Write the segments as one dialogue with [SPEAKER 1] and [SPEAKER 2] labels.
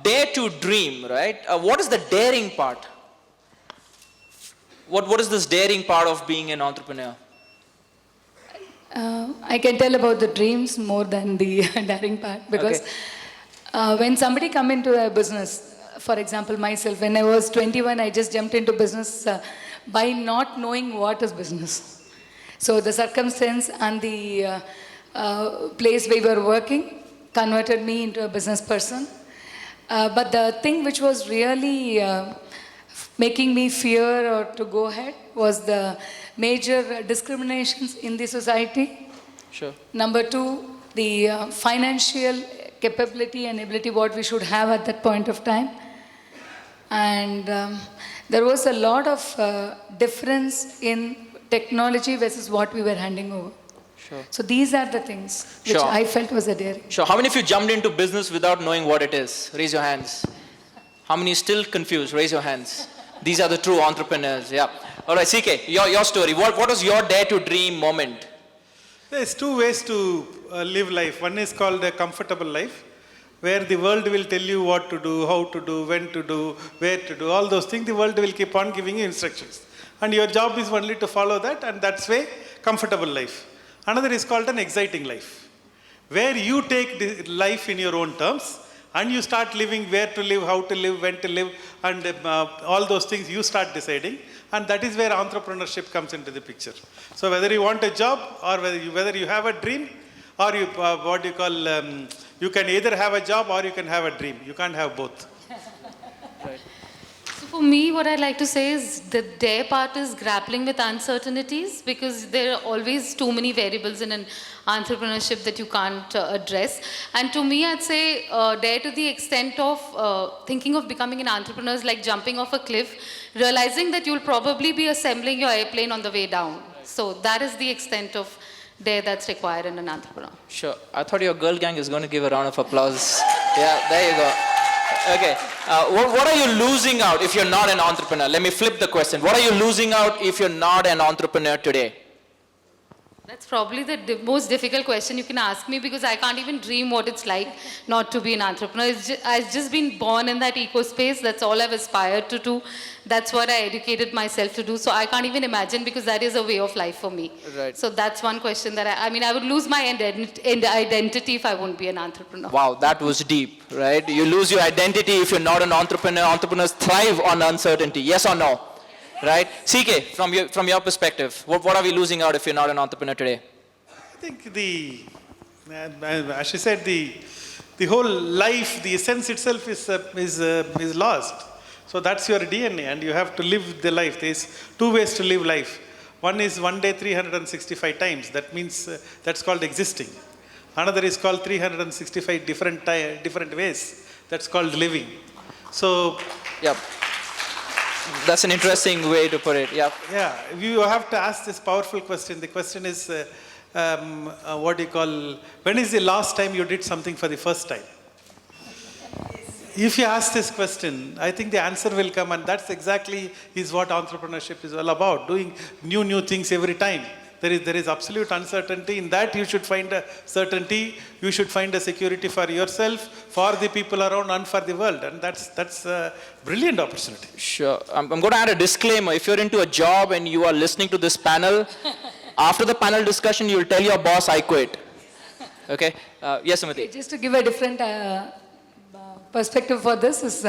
[SPEAKER 1] Dare to dream, right? What is the daring part? What is this daring part of being an entrepreneur?
[SPEAKER 2] I can tell about the dreams more than the daring part, because when somebody come into a business, for example, myself, when I was 21, I just jumped into business by not knowing what is business. So the circumstance and the place we were working converted me into a business person. But the thing which was really making me fear or to go ahead was the major discriminations in the society.
[SPEAKER 1] Sure.
[SPEAKER 2] Number two, the financial capability and ability what we should have at that point of time. And there was a lot of difference in technology versus what we were handing over.
[SPEAKER 1] Sure.
[SPEAKER 2] So these are the things which I felt was a daring.
[SPEAKER 1] Sure. How many of you jumped into business without knowing what it is? Raise your hands. How many still confused? Raise your hands. These are the true entrepreneurs. Yeah. All right, CK, your story. What was your dare to dream moment?
[SPEAKER 3] There's two ways to live life. One is called a comfortable life, where the world will tell you what to do, how to do, when to do, where to do, all those things. The world will keep on giving you instructions. And your job is only to follow that, and that's way comfortable life. Another is called an exciting life, where you take the life in your own terms, and you start living where to live, how to live, when to live, and all those things you start deciding. And that is where entrepreneurship comes into the picture. So whether you want a job or whether you have a dream, or you what you call, you can either have a job or you can have a dream. You can't have both.
[SPEAKER 1] Right.
[SPEAKER 4] So for me, what I'd like to say is the dare part is grappling with uncertainties, because there are always too many variables in an entrepreneurship that you can't address. And to me, I'd say dare to the extent of thinking of becoming an entrepreneur is like jumping off a cliff, realizing that you'll probably be assembling your airplane on the way down. So that is the extent of dare that's required in an entrepreneur.
[SPEAKER 1] Sure. I thought your girl gang is going to give a round of applause. Yeah, there you go. Okay. What are you losing out if you're not an entrepreneur? Let me flip the question. What are you losing out if you're not an entrepreneur today?
[SPEAKER 4] That's probably the most difficult question you can ask me, because I can't even dream what it's like not to be an entrepreneur. I've just been born in that eco space. That's all I've aspired to do. That's what I educated myself to do. So I can't even imagine, because that is a way of life for me.
[SPEAKER 1] Right.
[SPEAKER 4] So that's one question that I would lose my identity if I wouldn't be an entrepreneur.
[SPEAKER 1] Wow, that was deep, right? You lose your identity if you're not an entrepreneur. Entrepreneurs thrive on uncertainty. Yes or no? Right? CK, from your perspective, what are we losing out if you're not an entrepreneur today?
[SPEAKER 3] I think as she said, the whole life, the essence itself is lost. So that's your DNA, and you have to live the life. There's two ways to live life. One is one day 365 times. That means that's called existing. Another is called 365 different ways. That's called living. So,
[SPEAKER 1] Yep. That's an interesting way to put it. Yeah.
[SPEAKER 3] Yeah, you have to ask this powerful question. The question is, what do you call, when is the last time you did something for the first time? If you ask this question, I think the answer will come, and that's exactly is what entrepreneurship is all about, doing new things every time. There is absolute uncertainty. In that, you should find a certainty. You should find a security for yourself, for the people around, and for the world. And that's a brilliant opportunity.
[SPEAKER 1] Sure. I'm going to add a disclaimer. If you're into a job and you are listening to this panel, after the panel discussion, you'll tell your boss, I quit. Okay? Yes, Sumathy.
[SPEAKER 2] Just to give a different perspective for this is,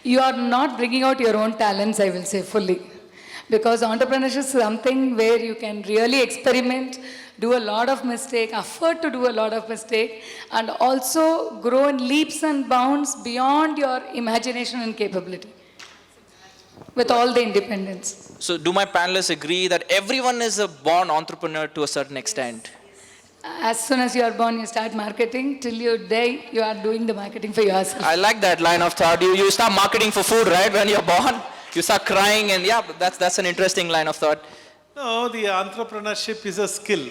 [SPEAKER 2] you are not bringing out your own talents, I will say, fully. Because entrepreneurship is something where you can really experiment, do a lot of mistake, afford to do a lot of mistake, and also grow in leaps and bounds beyond your imagination and capability, with all the independence.
[SPEAKER 1] So do my panelists agree that everyone is a born entrepreneur to a certain extent?
[SPEAKER 2] As soon as you are born, you start marketing. Till you die, you are doing the marketing for yourself.
[SPEAKER 1] I like that line of thought. You start marketing for food, right, when you're born? You start crying, and yeah, that's an interesting line of thought.
[SPEAKER 3] No, the entrepreneurship is a skill.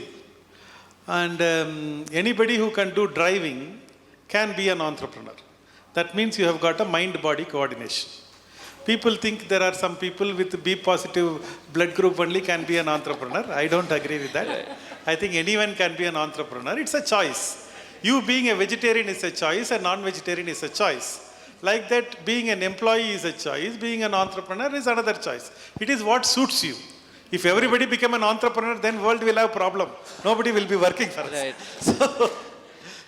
[SPEAKER 3] And anybody who can do driving can be an entrepreneur. That means you have got a mind-body coordination. People think there are some people with B positive blood group only can be an entrepreneur. I don't agree with that. I think anyone can be an entrepreneur. It's a choice. You being a vegetarian is a choice, a non-vegetarian is a choice. Like that, being an employee is a choice, being an entrepreneur is another choice. It is what suits you. If everybody become an entrepreneur, then world will have problem. Nobody will be working for us.
[SPEAKER 1] Right.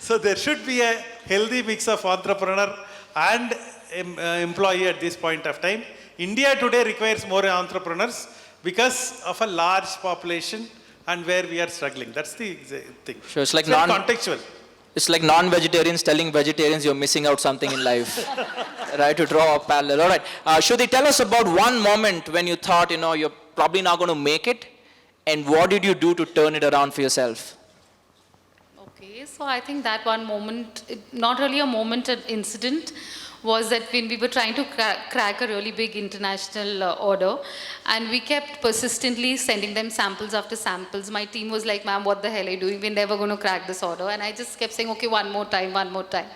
[SPEAKER 3] So there should be a healthy mix of entrepreneur and employee at this point of time. India today requires more entrepreneurs because of a large population and where we are struggling. That's the thing.
[SPEAKER 1] Sure, it's like
[SPEAKER 3] contextual.
[SPEAKER 1] It's like non-vegetarians telling vegetarians you're missing out something in life. Right, to draw a parallel. All right. Shruti, tell us about one moment when you thought, you're probably not going to make it, and what did you do to turn it around for yourself?
[SPEAKER 4] Okay, so I think that one moment, not really a moment, an incident, was that when we were trying to crack a really big international order, and we kept persistently sending them samples after samples. My team was like, ma'am, what the hell are you doing? We're never going to crack this order. And I just kept saying, okay, one more time, one more time.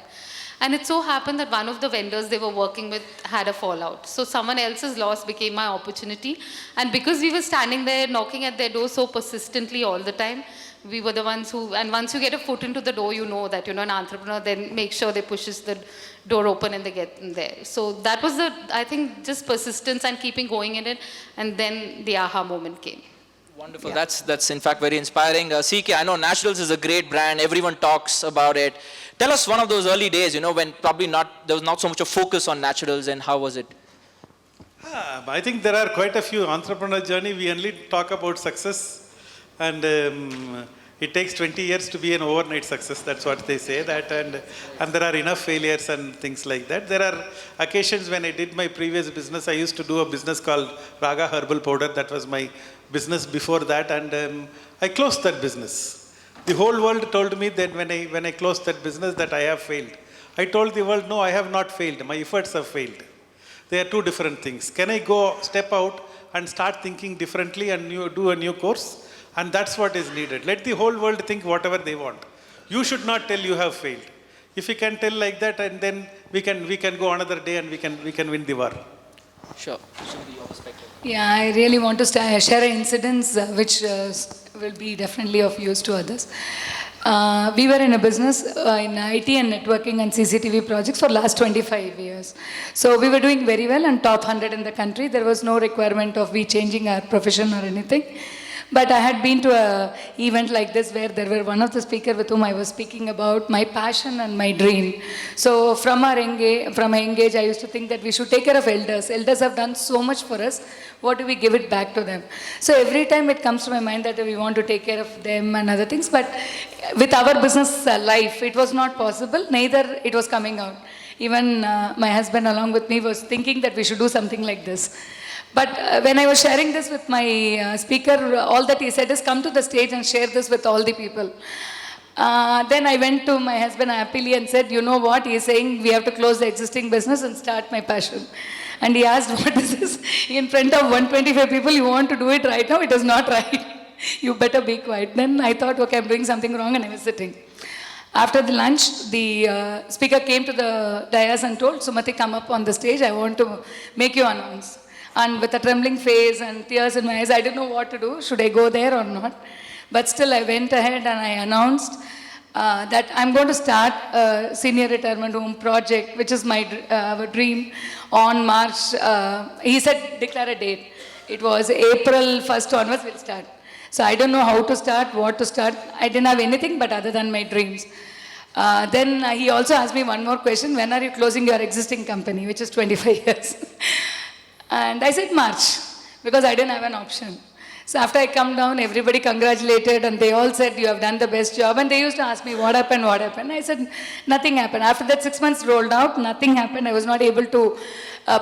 [SPEAKER 4] And it so happened that one of the vendors they were working with had a fallout. So someone else's loss became my opportunity. And because we were standing there knocking at their door so persistently all the time, we were the ones who, and once you get a foot into the door, you know that, an entrepreneur then makes sure they pushes the door open and they get in there. So that was I think, just persistence and keeping going in it. And then the aha moment came.
[SPEAKER 1] Wonderful. Yeah. That's in fact very inspiring. CK, I know Naturals is a great brand. Everyone talks about it. Tell us one of those early days, when probably there was not so much of focus on Naturals, and how was it?
[SPEAKER 3] I think there are quite a few entrepreneur journey. We only talk about success, and it takes 20 years to be an overnight success. That's what they say. And there are enough failures and things like that. There are occasions when I did my previous business. I used to do a business called Raga Herbal Powder. That was my business before that, and I closed that business. The whole world told me that when I closed that business that I have failed. I told the world, no, I have not failed. My efforts have failed. They are two different things. Can I step out and start thinking differently and do a new course? And that's what is needed. Let the whole world think whatever they want. You should not tell you have failed. If you can tell like that, and then we can go another day and we can win the war.
[SPEAKER 1] Sure. Your perspective.
[SPEAKER 2] Yeah, I really want to share incidents which will be definitely of use to others. We were in a business in IT and networking and CCTV projects for last 25 years. So we were doing very well and top 100 in the country. There was no requirement of we changing our profession or anything. But I had been to an event like this where there were one of the speakers with whom I was speaking about my passion and my dream. So from my young age, I used to think that we should take care of elders. Elders have done so much for us. What do we give it back to them? So every time it comes to my mind that we want to take care of them and other things. But with our business life, it was not possible. Neither it was coming out. Even my husband along with me was thinking that we should do something like this. But when I was sharing this with my speaker, all that he said is come to the stage and share this with all the people. Then I went to my husband happily and said, you know what, he is saying we have to close the existing business and start my passion. And he asked, what is this? In front of 125 people, you want to do it right now? It is not right. You better be quiet. Then I thought, okay, I'm doing something wrong, and I was sitting. After the lunch, the speaker came to the dais and told, Sumathy, come up on the stage. I want to make you announce. And with a trembling face and tears in my eyes, I didn't know what to do. Should I go there or not? But still, I went ahead and I announced that I'm going to start a senior retirement home project, which is my our dream, on March. He said, declare a date. It was April 1st onwards, we'll start. So I don't know how to start, what to start. I didn't have anything but other than my dreams. Then he also asked me one more question. When are you closing your existing company, which is 25 years? And I said March, because I didn't have an option. So after I come down, everybody congratulated and they all said, you have done the best job. And they used to ask me, what happened, what happened? I said, nothing happened. After that 6 months rolled out, nothing happened. I was not able to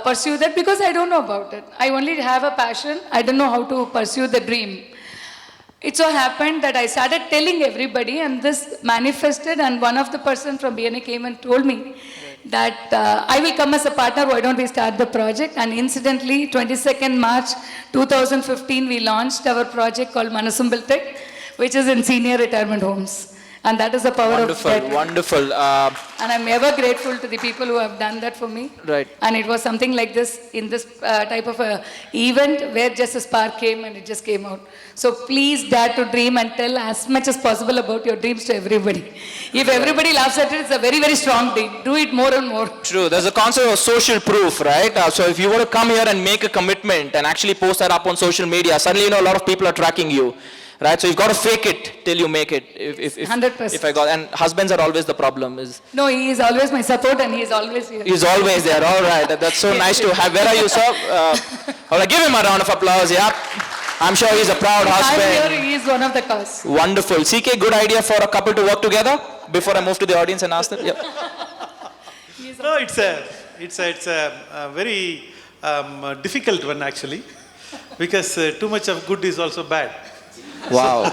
[SPEAKER 2] pursue that because I don't know about it. I only have a passion. I don't know how to pursue the dream. It so happened that I started telling everybody, and this manifested, and one of the person from BNA came and told me that I will come as a partner, why don't we start the project? And incidentally, 22nd March 2015, we launched our project called Manasum Buildtech, which is in senior retirement homes. And that is the power
[SPEAKER 1] Wonderful,
[SPEAKER 2] of that.
[SPEAKER 1] wonderful.
[SPEAKER 2] And I'm ever grateful to the people who have done that for me.
[SPEAKER 1] Right.
[SPEAKER 2] And it was something like this, in this type of a event where just a spark came and it just came out. So please dare to dream and tell as much as possible about your dreams to everybody. If everybody laughs at it, it's a very, very strong dream. Do it more and more.
[SPEAKER 1] True. There's a concept of social proof, right? So if you were to come here and make a commitment and actually post that up on social media, suddenly a lot of people are tracking you. Right, so you've got to fake it till you make it. If
[SPEAKER 2] 100%.
[SPEAKER 1] If I got, and husbands are always the problem.
[SPEAKER 2] No, he is always my support and he is always here.
[SPEAKER 1] He's always there. All right, that's so nice to have. Where are you, sir? All right, give him a round of applause. Yeah, I'm sure he's a proud
[SPEAKER 2] I'm
[SPEAKER 1] husband.
[SPEAKER 2] here, he is one of the cause.
[SPEAKER 1] Wonderful. CK, good idea for a couple to work together. Before I move to the audience and ask them. Yep.
[SPEAKER 3] No, it's a very difficult one actually, because too much of good is also bad.
[SPEAKER 1] Wow.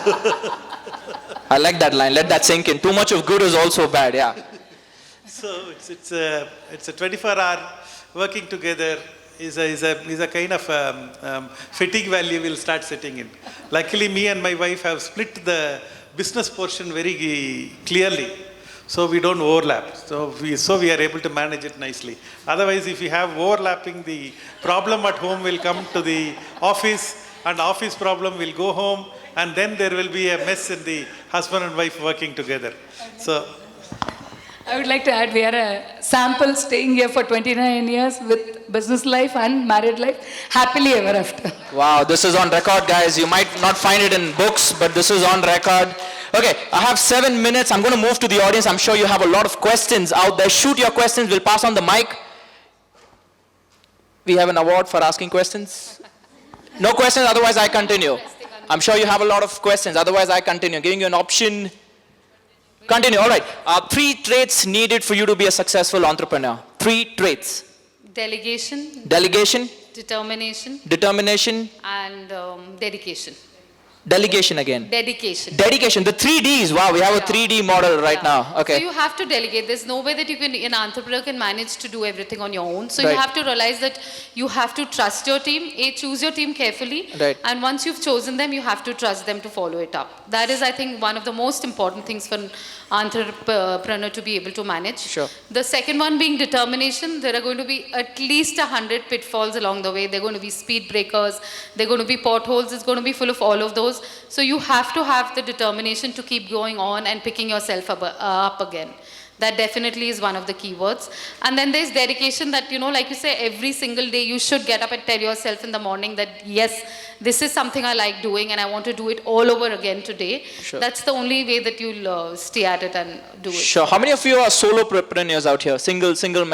[SPEAKER 1] I like that line. Let that sink in. Too much of good is also bad. Yeah.
[SPEAKER 3] So it's a 24-hour working together is a kind of fatigue value will start setting in. Luckily, me and my wife have split the business portion very clearly, so we don't overlap. So we are able to manage it nicely. Otherwise, if we have overlapping, the problem at home will come to the office, and office problem will go home, and then there will be a mess in the husband and wife working together. So
[SPEAKER 2] I would like to add, we are a sample staying here for 29 years with business life and married life, happily ever after.
[SPEAKER 1] Wow, this is on record, guys. You might not find it in books, but this is on record. Okay, I have 7 minutes. I'm going to move to the audience. I'm sure you have a lot of questions out there. Shoot your questions. We'll pass on the mic. We have an award for asking questions. No questions, otherwise I continue. I'm sure you have a lot of questions, otherwise I continue. Giving you an option. Continue, all right. 3 traits needed for you to be a successful entrepreneur. 3 traits.
[SPEAKER 4] Delegation,
[SPEAKER 1] Delegation,
[SPEAKER 4] determination,
[SPEAKER 1] determination,
[SPEAKER 4] and dedication.
[SPEAKER 1] delegation again.
[SPEAKER 4] Dedication.
[SPEAKER 1] Dedication, the 3 Ds. Wow, we have a 3D model right now. Okay.
[SPEAKER 4] So you have to delegate. There's no way that an entrepreneur can manage to do everything on your own. So you
[SPEAKER 1] Right.
[SPEAKER 4] have to realize that you have to trust your team. Choose your team carefully.
[SPEAKER 1] Right.
[SPEAKER 4] And once you've chosen them, you have to trust them to follow it up. That is, I think, one of the most important things for an entrepreneur to be able to manage.
[SPEAKER 1] Sure.
[SPEAKER 4] The second one being determination. There are going to be at least 100 pitfalls along the way. There are going to be speed breakers. There are going to be potholes. It's going to be full of all of those. So you have to have the determination to keep going on and picking yourself up again. That definitely is one of the key words. And then there's dedication that, like you say, every single day you should get up and tell yourself in the morning that, yes, this is something I like doing and I want to do it all over again today.
[SPEAKER 1] Sure.
[SPEAKER 4] That's the only way that you'll stay at it and do it.
[SPEAKER 1] Sure. How many of you are solopreneurs out here? Single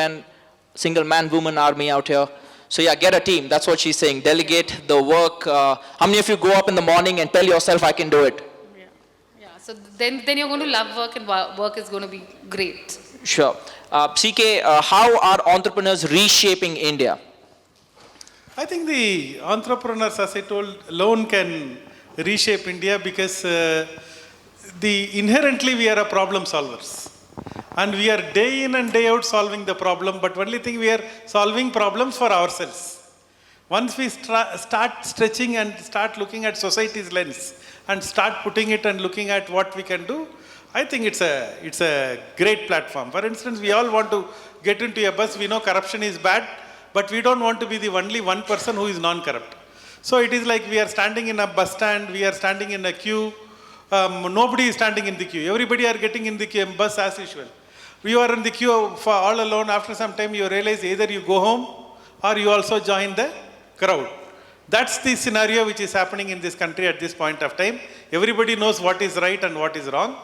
[SPEAKER 1] man, woman army out here? So yeah, get a team. That's what she's saying. Delegate the work. How many of you go up in the morning and tell yourself, I can do it?
[SPEAKER 4] Yeah. So then you're going to love work and work is going to be great.
[SPEAKER 1] Sure. CK, how are entrepreneurs reshaping India?
[SPEAKER 3] I think the entrepreneurs, as I told, alone can reshape India because inherently we are a problem solvers. And we are day in and day out solving the problem, but only thing we are solving problems for ourselves. Once we start stretching and start looking at society's lens and start putting it and looking at what we can do, I think it's a great platform. For instance, we all want to get into a bus. We know corruption is bad, but we don't want to be the only one person who is non-corrupt. So it is like we are standing in a bus stand, we are standing in a queue. Nobody is standing in the queue. Everybody are getting in the bus as usual. You are in the queue for all alone. After some time, you realize either you go home or you also join the crowd. That's the scenario which is happening in this country at this point of time. Everybody knows what is right and what is wrong.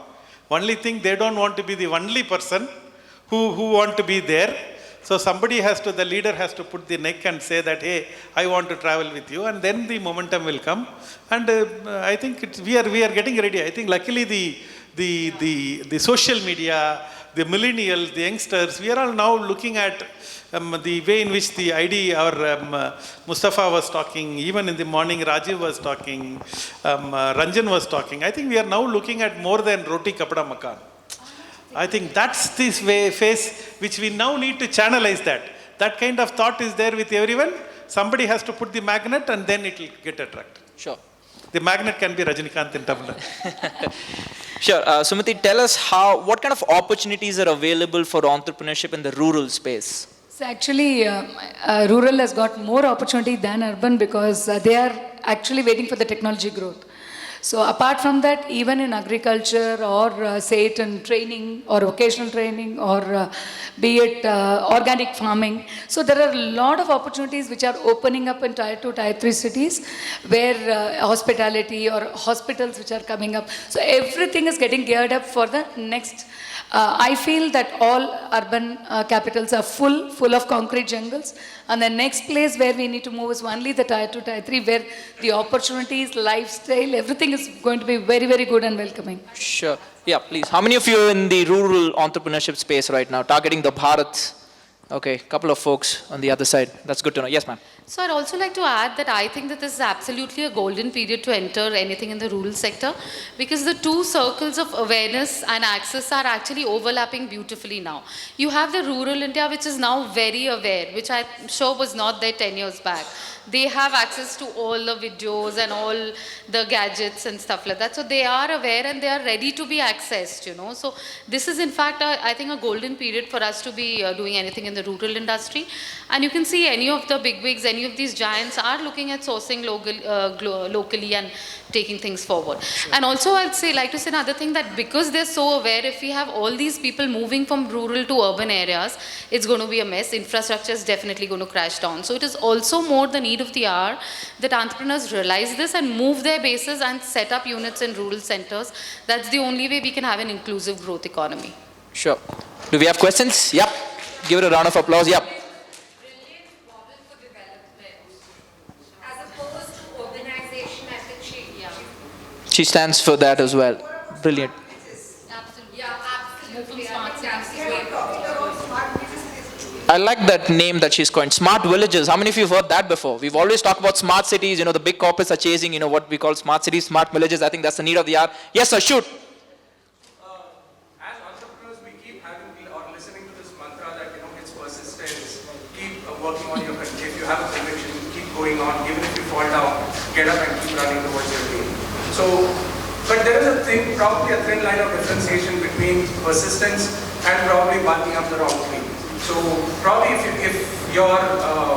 [SPEAKER 3] Only thing, they don't want to be the only person who want to be there. So the leader has to put the neck and say that, hey, I want to travel with you, and then the momentum will come. And I think we are getting ready. I think luckily the social media, the millennials, the youngsters, we are all now looking at the way in which the ID, our Mustafa was talking, even in the morning Rajiv was talking, Ranjan was talking. I think we are now looking at more than roti kapda makan. I think that's this phase which we now need to channelize that. That kind of thought is there with everyone. Somebody has to put the magnet and then it will get attracted.
[SPEAKER 1] Sure.
[SPEAKER 3] The magnet can be Rajinikanth in Tamil.
[SPEAKER 1] Sure. Sumathy, tell us what kind of opportunities are available for entrepreneurship in the rural space?
[SPEAKER 2] So actually, rural has got more opportunity than urban because they are actually waiting for the technology growth. So apart from that, even in agriculture or say it in training or vocational training or be it organic farming, so there are a lot of opportunities which are opening up in tier 2, tier 3 cities where hospitality or hospitals which are coming up. So everything is getting geared up for the next. I feel that all urban capitals are full of concrete jungles, and the next place where we need to move is only the tier 2, tier 3, where the opportunities, lifestyle, everything is going to be very, very good and welcoming.
[SPEAKER 1] Sure. Yeah, please. How many of you are in the rural entrepreneurship space right now, targeting the Bharat? Okay, couple of folks on the other side. That's good to know. Yes, ma'am.
[SPEAKER 4] So I'd also like to add that I think that this is absolutely a golden period to enter anything in the rural sector, because the two circles of awareness and access are actually overlapping beautifully now. You have the rural India, which is now very aware, which I'm sure was not there 10 years back. They have access to all the videos and all the gadgets and stuff like that. So they are aware and they are ready to be accessed, you know. So this is in fact, I think, a golden period for us to be doing anything in the rural industry. And you can see any of the bigwigs, any of these giants are looking at sourcing locally and taking things forward. Sure. And also I'd like to say another thing, that because they're so aware, if we have all these people moving from rural to urban areas, it's going to be a mess. Infrastructure is definitely going to crash down. So it is also more the need of the hour that entrepreneurs realize this and move their bases and set up units in rural centers. That's the only way we can have an inclusive growth economy.
[SPEAKER 1] Sure. Do we have questions? Yep. Give it a round of applause. Yep. She stands for that as well. Brilliant.
[SPEAKER 4] Absolutely. Yeah, absolutely.
[SPEAKER 1] I like that name that she's coined, smart villages. How many of you have heard that before? We've always talked about smart cities. You know, the big corporates are chasing, you know, what we call smart cities, smart villages. I think that's the need of the hour. Yes, sir, shoot.
[SPEAKER 5] As entrepreneurs, we keep having or listening to this mantra that, you know, it's persistence. Keep working on your conviction. If you have a conviction, keep going on. Even if you fall down, get up and keep running towards your dream. So, but there is a thing, probably a thin line of differentiation between persistence and probably barking up the wrong tree. So, probably if your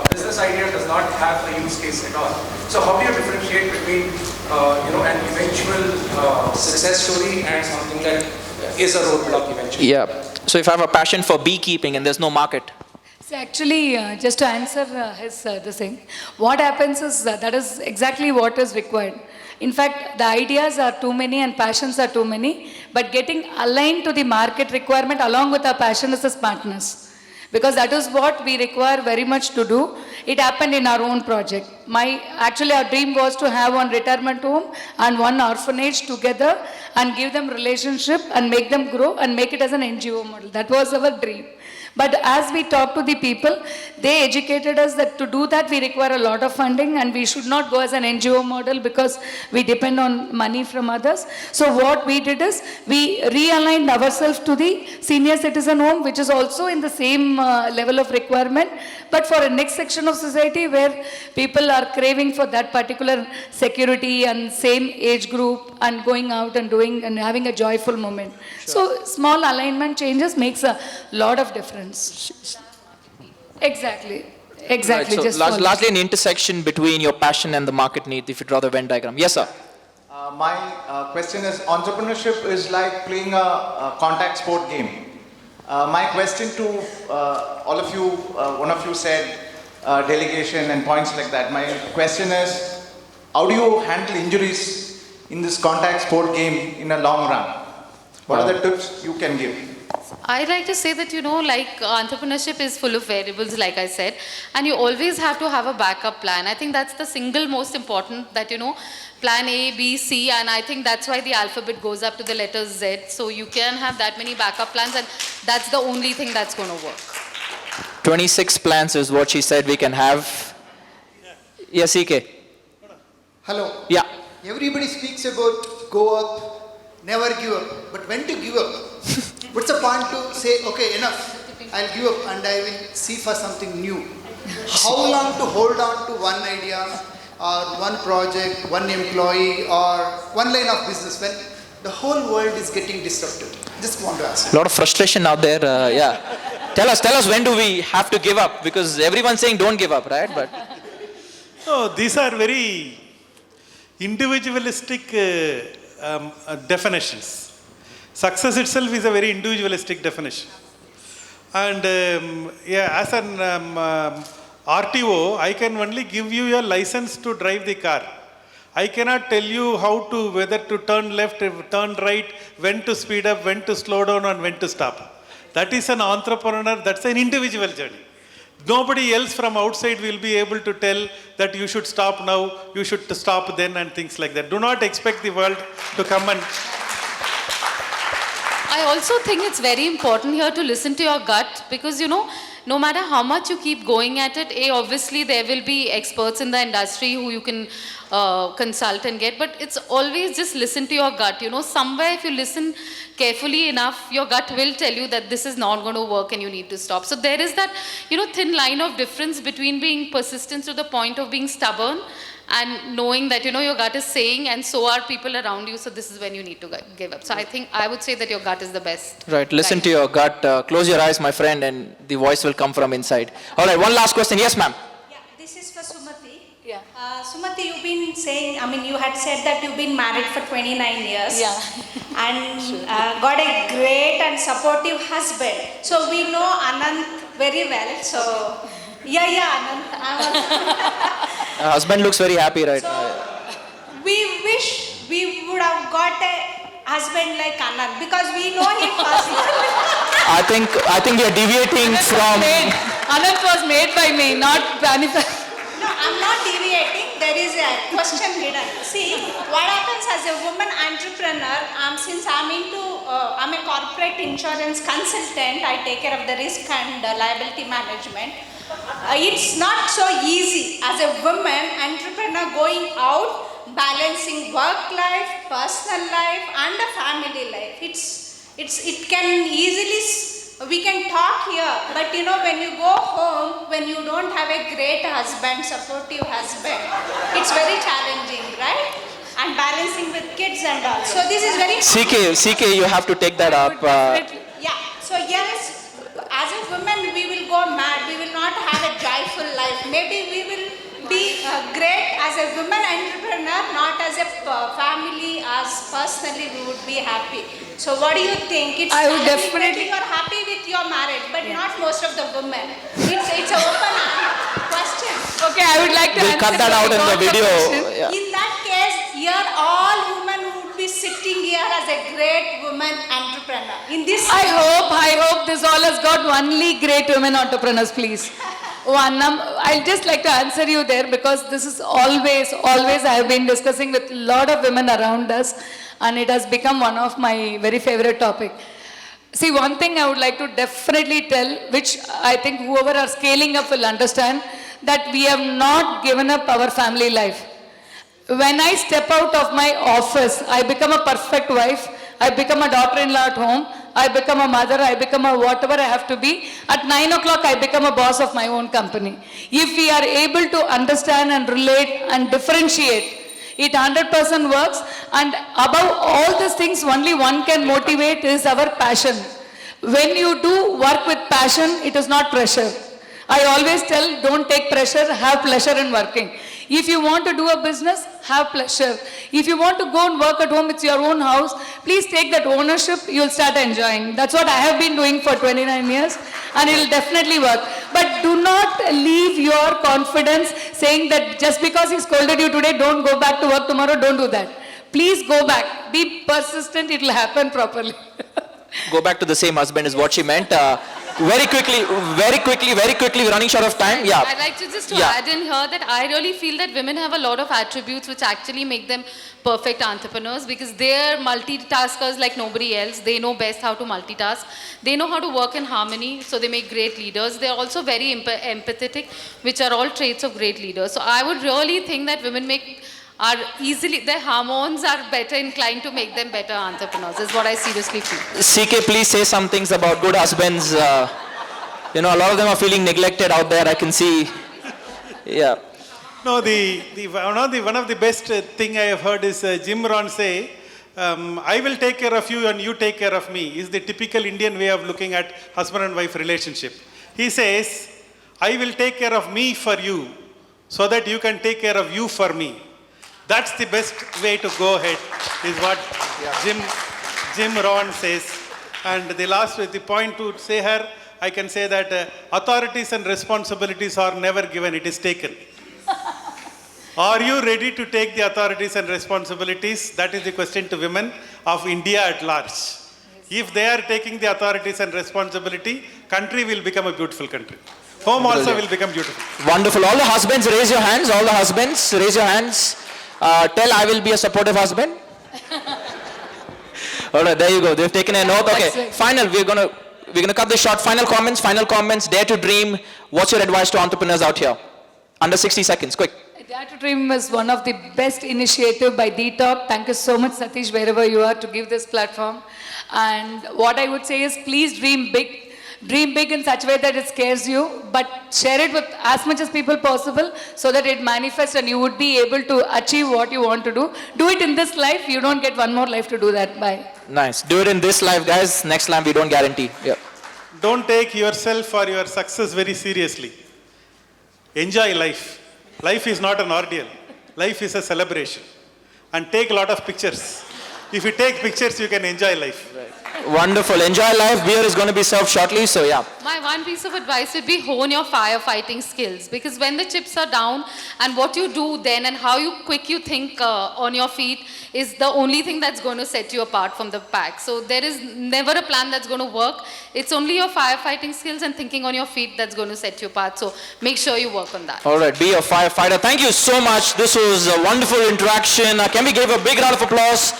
[SPEAKER 5] business idea does not have a use case at all, so how do you differentiate between, you know, an eventual success story and something that is a roadblock eventually?
[SPEAKER 1] Yeah. So if I have a passion for beekeeping and there's no market.
[SPEAKER 2] So actually, just to answer his this thing, what happens is that is exactly what is required. In fact, the ideas are too many and passions are too many, but getting aligned to the market requirement along with our passion is the smartness. Because that is what we require very much to do. It happened in our own project. Actually our dream was to have one retirement home and one orphanage together and give them relationship and make them grow and make it as an NGO model. That was our dream. But as we talked to the people, they educated us that to do that we require a lot of funding and we should not go as an NGO model because we depend on money from others. So what we did is we realigned ourselves to the senior citizen home, which is also in the same level of requirement, but for a next section of society where people are craving for that particular security and same age group and going out and doing and having a joyful moment. Sure. So small alignment changes makes a lot of difference. Exactly. Exactly.
[SPEAKER 1] Right, so largely an intersection between your passion and the market need, if you draw the Venn diagram. Yes, sir.
[SPEAKER 6] My question is, entrepreneurship is like playing a contact sport game. My question to all of you, one of you said delegation and points like that. My question is, how do you handle injuries in this contact sport game in a long run? What are the tips you can give?
[SPEAKER 4] I'd like to say that, you know, like entrepreneurship is full of variables, like I said, and you always have to have a backup plan. I think that's the single most important, that, you know, plan A, B, C, and I think that's why the alphabet goes up to the letter Z. So you can have that many backup plans, and that's the only thing that's going to work.
[SPEAKER 1] 26 plans is what she said we can have. Yes, CK.
[SPEAKER 7] Hello.
[SPEAKER 1] Yeah.
[SPEAKER 7] Everybody speaks about go up, never give up. But when to give up? What's the point to say, okay, enough, I'll give up and I will see for something new? How long to hold on to one idea or one project, one employee, or one line of business when the whole world is getting disrupted? Just want to ask.
[SPEAKER 1] A lot of frustration out there. Yeah. Tell us when do we have to give up? Because everyone's saying don't give up, right? But
[SPEAKER 3] No, these are very individualistic definitions. Success itself is a very individualistic definition. And as an RTO, I can only give you a license to drive the car. I cannot tell you whether to turn left, turn right, when to speed up, when to slow down, and when to stop. That is an entrepreneur, that's an individual journey. Nobody else from outside will be able to tell that you should stop now, you should stop then, and things like that. Do not expect the world to come and...
[SPEAKER 4] I also think it's very important here to listen to your gut, because no matter how much you keep going at it, obviously there will be experts in the industry who you can consult and get, but it's always just listen to your gut. Somewhere if you listen carefully enough, your gut will tell you that this is not going to work and you need to stop. So there is that, thin line of difference between being persistent to the point of being stubborn and knowing that, your gut is saying, and so are people around you, so this is when you need to give up. So I would say that your gut is the best.
[SPEAKER 1] right, listen to your gut. Close your eyes, my friend, and the voice will come from inside. All right, one last question. Yes, ma'am.
[SPEAKER 8] Yeah, this is for Sumathy.
[SPEAKER 2] Yeah.
[SPEAKER 8] Sumathy, you've been saying, you had said that you've been married for 29 years.
[SPEAKER 2] Yeah.
[SPEAKER 8] And got a great and supportive husband. So we know Anant very well. So, Anant.
[SPEAKER 1] Husband looks very happy right
[SPEAKER 8] So,
[SPEAKER 1] now.
[SPEAKER 8] we wish we would have got a husband like Anant because we know him personally.
[SPEAKER 1] I think you're deviating from...
[SPEAKER 2] Anant was made by me, not manifest.
[SPEAKER 8] No, I'm not deviating. There is a question hidden. See, what happens as a woman entrepreneur, since I'm a corporate insurance consultant, I take care of the risk and liability management. It's not so easy as a woman entrepreneur going out, balancing work life, personal life, and a family life. It can easily... We can talk here, but when you go home, when you don't have a great husband, supportive husband, it's very challenging, right? And balancing with kids and all. So this is very...
[SPEAKER 1] CK, you have to take that up.
[SPEAKER 8] Yeah, so yes, as a woman, we will go mad. We will not have a joyful life. Maybe we will be great as a woman entrepreneur, not as a family, as personally we would be happy. So what do you think?
[SPEAKER 2] I would definitely...
[SPEAKER 8] You are happy with your marriage, but not most of the women. It's an open question.
[SPEAKER 2] Okay, I would like to
[SPEAKER 1] We'll cut that out in the video. Yeah.
[SPEAKER 8] In that case, here all women would be sitting here as a great woman entrepreneur. In this...
[SPEAKER 2] I hope this all has got only great women entrepreneurs, please. I'll just like to answer you there because this is always I have been discussing with a lot of women around us and it has become one of my very favorite topic. See, one thing I would like to definitely tell, which I think whoever are scaling up will understand, that we have not given up our family life. When I step out of my office, I become a perfect wife, I become a daughter-in-law at home, I become a mother, I become a whatever I have to be. At 9 o'clock, I become a boss of my own company. If we are able to understand and relate and differentiate, it 100% works. And above all these things, only one can motivate is our passion. When you do work with passion, it is not pressure. I always tell, don't take pressure, have pleasure in working. If you want to do a business, have pleasure. If you want to go and work at home, it's your own house, please take that ownership, you'll start enjoying. That's what I have been doing for 29 years and it will definitely work. But do not leave your confidence saying that just because he scolded you today, don't go back to work tomorrow, don't do that. Please go back, be persistent, it will happen properly.
[SPEAKER 1] Go back to the same husband is what she meant. Very quickly, we're running short of time. Yeah.
[SPEAKER 4] I'd like to just add in here that I really feel that women have a lot of attributes which actually make them perfect entrepreneurs because they're multitaskers like nobody else. They know best how to multitask. They know how to work in harmony, so they make great leaders. They're also very empathetic, which are all traits of great leaders. So I would really think that women their hormones are better inclined to make them better entrepreneurs, is what I seriously feel.
[SPEAKER 1] CK, please say some things about good husbands. A lot of them are feeling neglected out there, I can see. Yeah.
[SPEAKER 3] No, one of the best thing I have heard is Jim Rohn say, I will take care of you and you take care of me, is the typical Indian way of looking at husband and wife relationship. He says, I will take care of me for you so that you can take care of you for me. That's the best way to go ahead, is what Jim Rohn says. And the point to say here, I can say that authorities and responsibilities are never given, it is taken. Are you ready to take the authorities and responsibilities? That is the question to women of India at large. If they are taking the authorities and responsibility, country will become a beautiful country. Home also will become beautiful.
[SPEAKER 1] Wonderful. All the husbands, raise your hands. All the husbands, raise your hands. Tell I will be a supportive husband. All right, there you go. They've taken a note. Okay, final. We're gonna cut this short. Final comments. Dare to dream. What's your advice to entrepreneurs out here? Under 60 seconds, quick.
[SPEAKER 2] Dare to Dream is one of the best initiative by D-Talk. Thank you so much, Satish, wherever you are, to give this platform. And what I would say is, please dream big. Dream big in such a way that it scares you, but share it with as much as people possible so that it manifests and you would be able to achieve what you want to do. Do it in this life. You don't get one more life to do that. Bye.
[SPEAKER 1] Nice. Do it in this life, guys. Next life we don't guarantee. Yeah.
[SPEAKER 3] Don't take yourself or your success very seriously. Enjoy life. Life is not an ordeal. Life is a celebration. And take a lot of pictures. If you take pictures, you can enjoy life.
[SPEAKER 1] Wonderful. Enjoy life. Beer is going to be served shortly, so yeah.
[SPEAKER 4] My one piece of advice would be hone your firefighting skills, because when the chips are down and what you do then and how quick you think on your feet is the only thing that's going to set you apart from the pack. So there is never a plan that's going to work. It's only your firefighting skills and thinking on your feet that's going to set you apart. So make sure you work on that.
[SPEAKER 1] All right, be a firefighter. Thank you so much. This was a wonderful interaction. Can we give a big round of applause